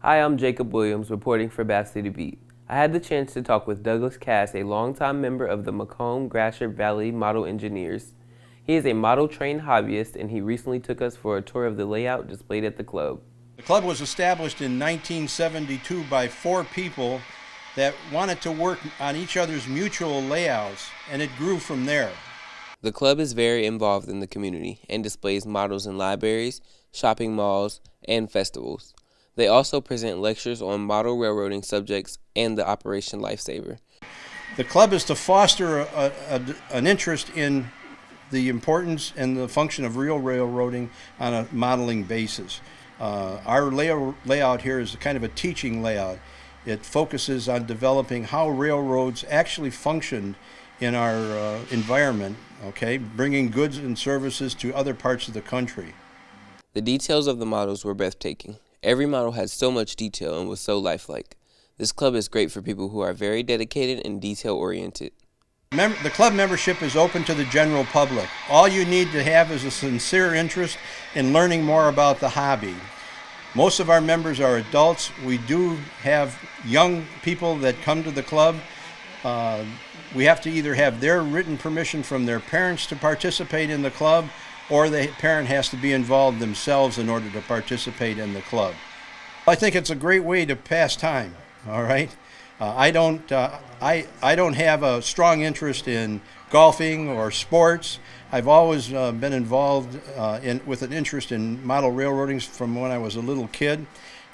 Hi, I'm Jacob Williams, reporting for Bath City Beat. I had the chance to talk with Douglas Cass, a longtime member of the Macomb-Gratiot Valley Model Engineers. He is a model-trained hobbyist, and he recently took us for a tour of the layout displayed at the club. The club was established in 1972 by 4 people that wanted to work on each other's mutual layouts, and it grew from there. The club is very involved in the community and displays models in libraries, shopping malls, and festivals. They also present lectures on model railroading subjects and the Operation Lifesaver. The club is to foster an interest in the importance and the function of real railroading on a modeling basis. Our layout here is kind of a teaching layout. It focuses on developing how railroads actually function in our environment, bringing goods and services to other parts of the country. The details of the models were breathtaking. Every model had so much detail and was so lifelike. This club is great for people who are very dedicated and detail-oriented. The club membership is open to the general public. All you need to have is a sincere interest in learning more about the hobby. Most of our members are adults. We do have young people that come to the club. We have to either have their written permission from their parents to participate in the club, or the parent has to be involved themselves in order to participate in the club. I think it's a great way to pass time, all right? I don't have a strong interest in golfing or sports. I've always been involved with an interest in model railroading from when I was a little kid.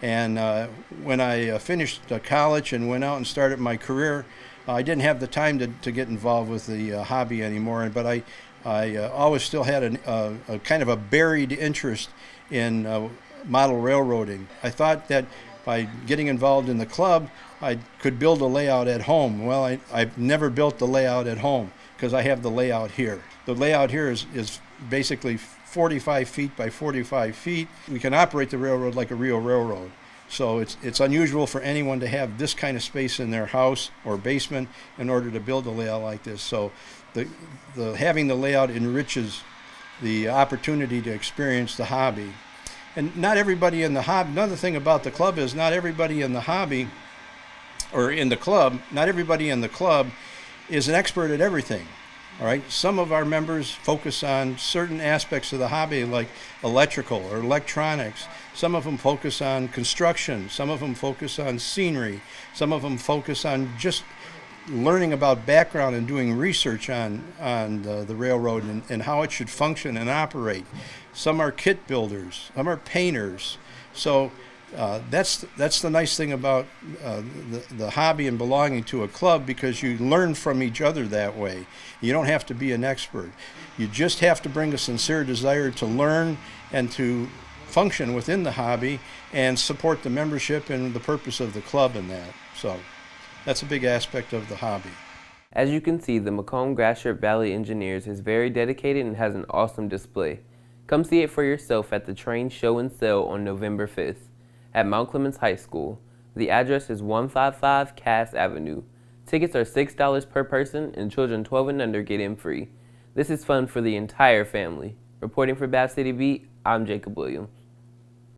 And when I finished college and went out and started my career, I didn't have the time to get involved with the hobby anymore, but I always still had a kind of a buried interest in model railroading. I thought that by getting involved in the club, I could build a layout at home. Well, I've never built the layout at home because I have the layout here. The layout here is basically 45 feet by 45 feet. We can operate the railroad like a real railroad. So it's unusual for anyone to have this kind of space in their house or basement in order to build a layout like this. So having the layout enriches the opportunity to experience the hobby. And not everybody in the hobby, another thing about the club is not everybody in the hobby or in the club, not everybody in the club is an expert at everything. All right, some of our members focus on certain aspects of the hobby like electrical or electronics. Some of them focus on construction. Some of them focus on scenery. Some of them focus on just learning about background and doing research on the railroad and how it should function and operate. Some are kit builders. Some are painters. So that's the nice thing about the hobby and belonging to a club, because you learn from each other that way. You don't have to be an expert. You just have to bring a sincere desire to learn and to function within the hobby and support the membership and the purpose of the club in that. So that's a big aspect of the hobby. As you can see, the Macomb-Gratiot Valley Engineers is very dedicated and has an awesome display. Come see it for yourself at the train show and sale on November 5th at Mount Clemens High School. The address is 155 Cass Avenue. Tickets are $6 per person, and children 12 and under get in free. This is fun for the entire family. Reporting for Bath City Beat, I'm Jacob Williams.